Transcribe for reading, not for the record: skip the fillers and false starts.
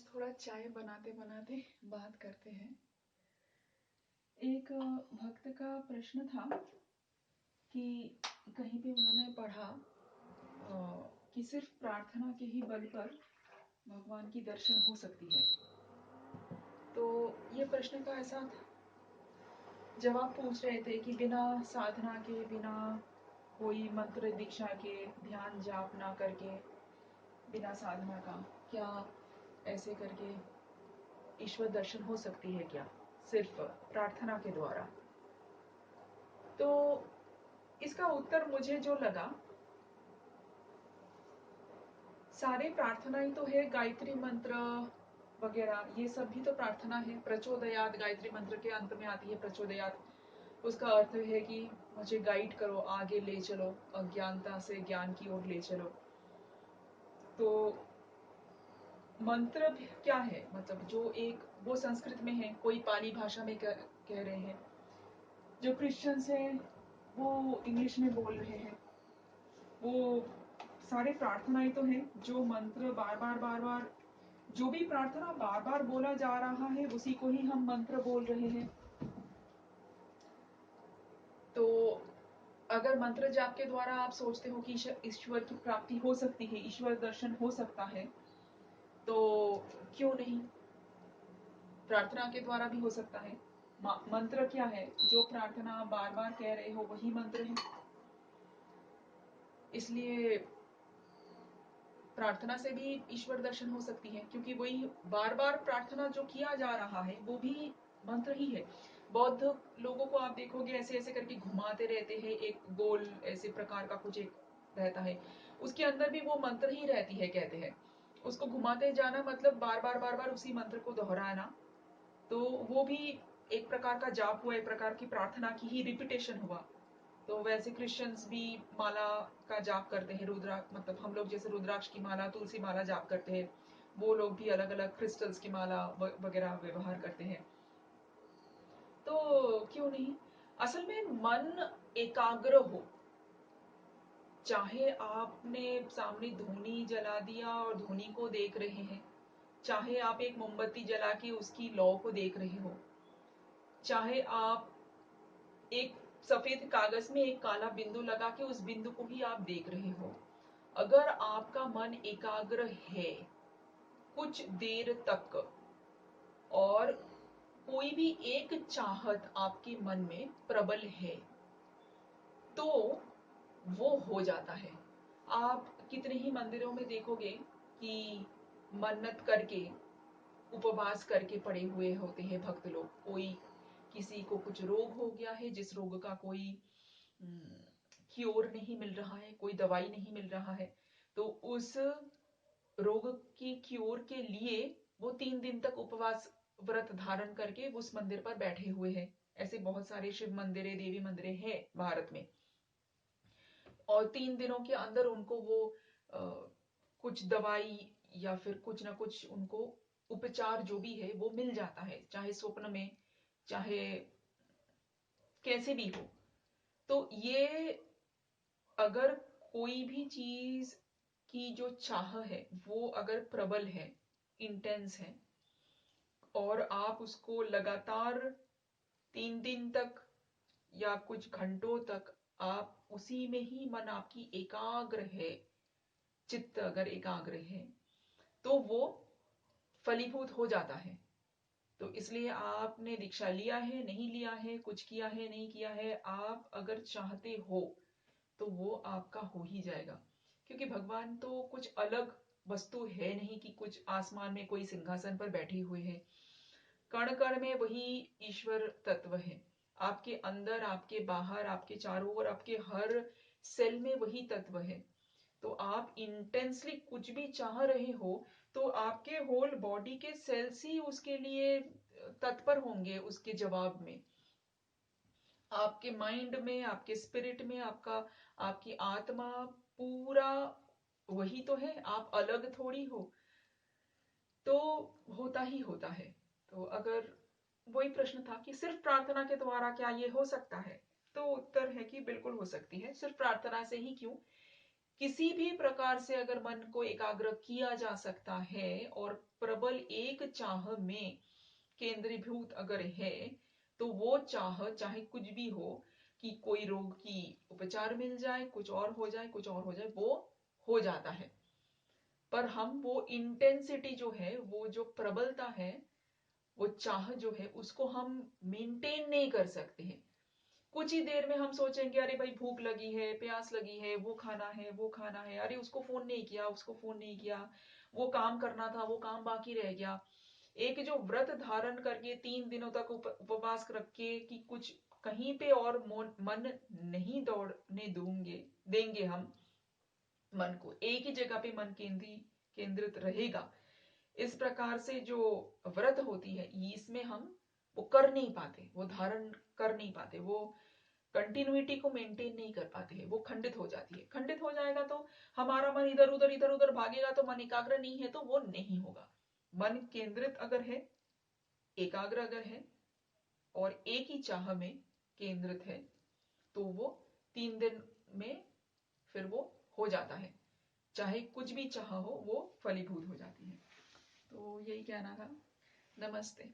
आज थोड़ा चाय बनाते बनाते बात करते हैं। एक भक्त का प्रश्न था कि कहीं पे उन्होंने पढ़ा कि सिर्फ प्रार्थना के ही बल पर भगवान की दर्शन हो सकती है। तो ये प्रश्न का ऐसा जवाब पूछ रहे थे कि बिना साधना के, बिना कोई मंत्र दीक्षा के, ध्यान जाप ना करके, बिना साधना का क्या ऐसे करके ईश्वर दर्शन हो सकती है क्या, सिर्फ प्रार्थना के द्वारा? तो इसका उत्तर मुझे जो लगा, सारे प्रार्थना ही तो है, गायत्री मंत्र वगैरह ये सब भी तो प्रार्थना है। प्रचोदयात गायत्री मंत्र के अंत में आती है प्रचोदयात, उसका अर्थ है कि मुझे गाइड करो, आगे ले चलो, अज्ञानता से ज्ञान की ओर ले चलो। तो मंत्र क्या है, मतलब जो एक वो संस्कृत में है, कोई पाली भाषा में कह रहे हैं, जो क्रिश्चियंस हैं वो इंग्लिश में बोल रहे हैं। वो सारे प्रार्थनाएं तो हैं, जो मंत्र बार बार जो भी प्रार्थना बार बार बोला जा रहा है उसी को ही हम मंत्र बोल रहे हैं। तो अगर मंत्र जाप के द्वारा आप सोचते हो कि ईश्वर की प्राप्ति हो सकती है, ईश्वर दर्शन हो सकता है, तो क्यों नहीं प्रार्थना के द्वारा भी हो सकता है। मंत्र क्या है, जो प्रार्थना बार बार कह रहे हो वही मंत्र है। इसलिए प्रार्थना से भी ईश्वर दर्शन हो सकती है, क्योंकि वही बार बार प्रार्थना जो किया जा रहा है वो भी मंत्र ही है। बौद्ध लोगों को आप देखोगे ऐसे ऐसे करके घुमाते रहते हैं, एक गोल ऐसे प्रकार का कुछ एक रहता है, उसके अंदर भी वो मंत्र ही रहती है, कहते हैं। उसको घुमाते जाना मतलब बार बार उसी मंत्र को दोहराना, तो वो भी एक प्रकार का जाप हुआ, एक प्रकार की प्रार्थना की ही रिपीटेशन हुआ। तो वैसे क्रिश्चियंस भी माला का जाप करते हैं, रुद्राक्ष, मतलब हम लोग जैसे रुद्राक्ष की माला, तुलसी माला जाप करते हैं, वो लोग भी अलग अलग क्रिस्टल्स की माला वगैरह व्यवहार करते हैं। तो क्यों नहीं, असल में मन एकाग्र हो, चाहे आपने सामने धूनी जला दिया और धूनी को देख रहे हैं, चाहे आप एक मोमबत्ती जला के उसकी लौ को देख रहे हो, चाहे आप एक सफेद कागज में एक काला बिंदु लगा के उस बिंदु को ही आप देख रहे हो, अगर आपका मन एकाग्र है कुछ देर तक और कोई भी एक चाहत आपके मन में प्रबल है, तो वो हो जाता है। आप कितने ही मंदिरों में देखोगे कि मन्नत करके, उपवास करके पड़े हुए होते हैं भक्त लोग। कोई किसी को कुछ रोग हो गया है, जिस रोग का कोई क्योर नहीं मिल रहा है, कोई दवाई नहीं मिल रहा है, तो उस रोग की क्योर के लिए वो 3 दिन तक उपवास व्रत धारण करके उस मंदिर पर बैठे हुए हैं। ऐसे बहुत सारे शिव मंदिरें, देवी मंदिरें हैं भारत में, और 3 दिनों के अंदर उनको वो कुछ दवाई या फिर कुछ ना कुछ उनको उपचार जो भी है वो मिल जाता है, चाहे स्वप्न में, चाहे कैसे भी हो। तो ये अगर कोई भी चीज की जो चाह है वो अगर प्रबल है, इंटेंस है, और आप उसको लगातार 3 दिन तक या कुछ घंटों तक आप उसी में ही मन आपकी एकाग्र है, चित्त अगर एकाग्र है, तो वो फलीभूत हो जाता है। तो इसलिए आपने दीक्षा लिया है, नहीं लिया है, कुछ किया है, नहीं किया है, आप अगर चाहते हो तो वो आपका हो ही जाएगा। क्योंकि भगवान तो कुछ अलग वस्तु है नहीं कि कुछ आसमान में कोई सिंहासन पर बैठे हुए है। कण कण में वही ईश्वर तत्व है, आपके अंदर, आपके बाहर, आपके चारों ओर, आपके हर सेल में वही तत्व है। तो आप इंटेंसली कुछ भी चाह रहे हो तो आपके होल बॉडी के सेल्स ही उसके लिए तत्पर होंगे, उसके जवाब में। आपके माइंड में, आपके स्पिरिट में, आपकी आत्मा, पूरा वही तो है, आप अलग थोड़ी हो। तो होता ही होता है। तो अगर वही प्रश्न था कि सिर्फ प्रार्थना के द्वारा क्या ये हो सकता है, तो उत्तर है कि बिल्कुल हो सकती है। सिर्फ प्रार्थना से ही क्यों, किसी भी प्रकार से अगर मन को एकाग्र किया जा सकता है और प्रबल एक चाह में केंद्रीभूत अगर है, तो वो चाह चाहे कुछ भी हो, कि कोई रोग की उपचार मिल जाए, कुछ और हो जाए, कुछ और हो जाए, वो हो जाता है। पर हम वो इंटेंसिटी जो है, वो जो प्रबलता है, वो चाह जो है, उसको हम मेंटेन नहीं कर सकते हैं। कुछ ही देर में हम सोचेंगे अरे भाई भूख लगी है, प्यास लगी है, वो खाना है, वो खाना है, अरे उसको फोन नहीं किया, उसको फोन नहीं किया, वो काम करना था, वो काम बाकी रह गया। एक जो व्रत धारण करके 3 दिनों तक उपवास रख के कि कुछ कहीं पे और मन नहीं दौड़ने देंगे हम मन को, एक ही जगह पे मन केंद्रित रहेगा, इस प्रकार से जो व्रत होती है, इसमें हम वो कर नहीं पाते, वो धारण कर नहीं पाते, वो कंटिन्यूटी को मेंटेन नहीं कर पाते हैं, वो खंडित हो जाती है। खंडित हो जाएगा तो हमारा मन इधर उधर भागेगा, तो मन एकाग्र नहीं है, तो वो नहीं होगा। मन केंद्रित अगर है, एकाग्र अगर है और एक ही चाह में केंद्रित है, तो वो 3 दिन में फिर वो हो जाता है। चाहे कुछ भी चाह हो, वो फलीभूत हो जाती है। तो यही कहना था। नमस्ते।